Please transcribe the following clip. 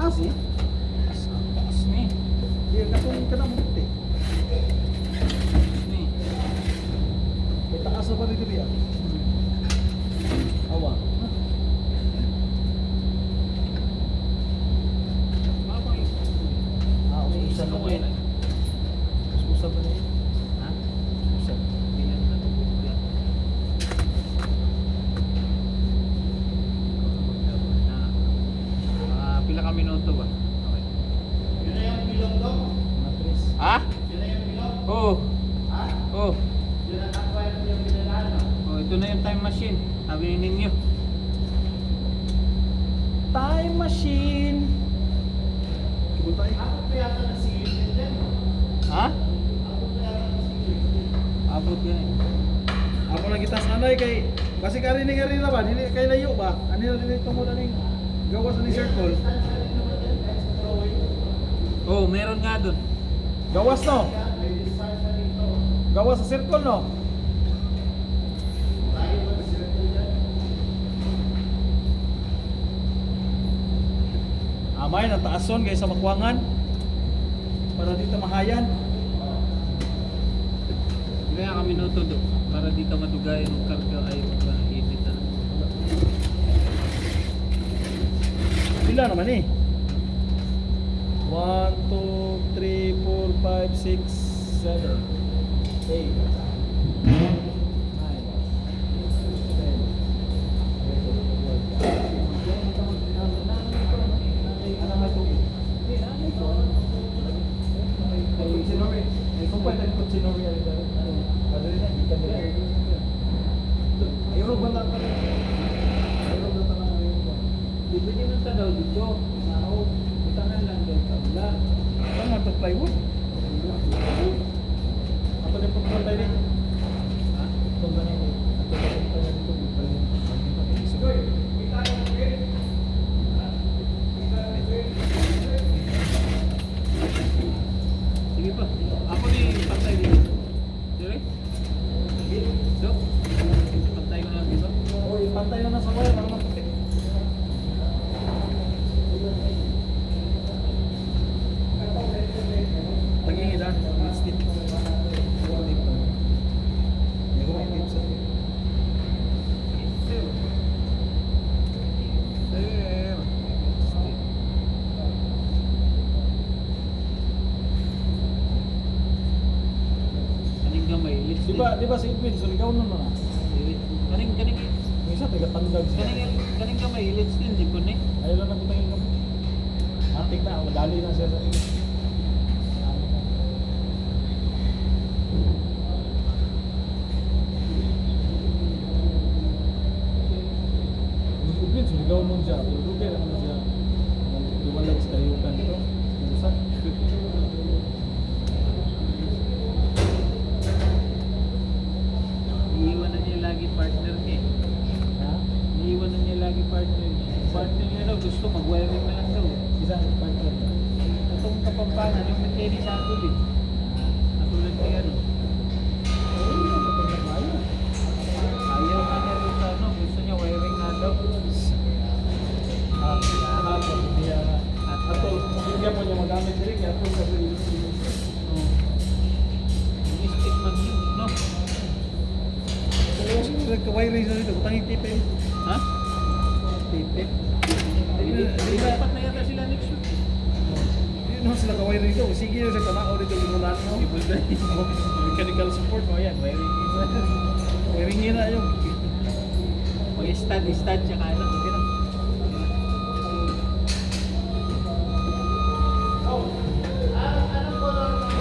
taas eh. Taas ni. Di katong kana mo puti. Ni. May taas na pa rin kami ah. Awa. Ah, ususan na ba? Ususan ba niya? Ha? Ususan. Bilang na to. Pila ka minuto ba? Okay. Yun na yung bilog to? Matris. Ha? Yun na yung bilog? Oo. Ha? Oo. Yun ang acquire mo yung binalaan, no? Oh, ito na yung time machine. Sabi ninyo. Time machine. Kibutay. Ako pa yata na silip din dyan. Ha? Ako pa yata na silip. Abot yan eh. Ako lang kita sanay kay kasi kari ni na ba dili kay layo ba? Ano na dili tungod aning gawas ni circle. Oh, meron nga doon. Gawas no. May distance na dito. Gawas sa circle no. Tayo ba circle dyan? Amay na taason kay sa makwangan. Para dito mahayan. Kaya ka minuto do. Para di ka madugayan ng karga ay mag-init na. Pila naman eh. 1, 2, 3, 4, 5, 6, 7, 8. Di ba din sa daw dito? Sao? Butangan lang din kabila. Ano ito plywood? Apa din pagpapantay din? Ha? Ito ba nito? Sige pa. Ako ni pantay dito. Dire? Do? Pantay ko na lang dito. Oh, ipantay na sa wire para maputi. Pag-ingid ah, step. Kaning gamay, let's Di ba si Edwin, suligaw nun na? Kaning Minsan, taga-tandag siya. kaning gamay, let's din di po ni. Ayaw lang nagutangin kami. Atik na, madali na siya sa iyo. Edwin, suligaw nun siya. Lugay naman siya. Dumalag sa kayukan dito. Busan. Iiwanan niya lagi partner niya. Ha? Iiwanan niya lagi partner niya. Partner niya daw gusto mag-wiring na lang daw. Isa, partner. Itong Kapampangan, yung mechanic sa ato din. Katulad kay ano. Ayaw nga niya doon sa ano, gusto niya wiring na daw. Ato, hindi mo niya magamit diri kaya ato sa diri. Oh. Yung stick man yun, no? Nagka-wiring na dito, butangin tipe. Ha? Tipe. Dapat na yata sila next week. Yun naman sila ka-wiring dito. Sige na sa kanao dito ginulan mo. Mechanical support mo yan, wiring. Wiring yun na yun. Mag-stud siya ka ano.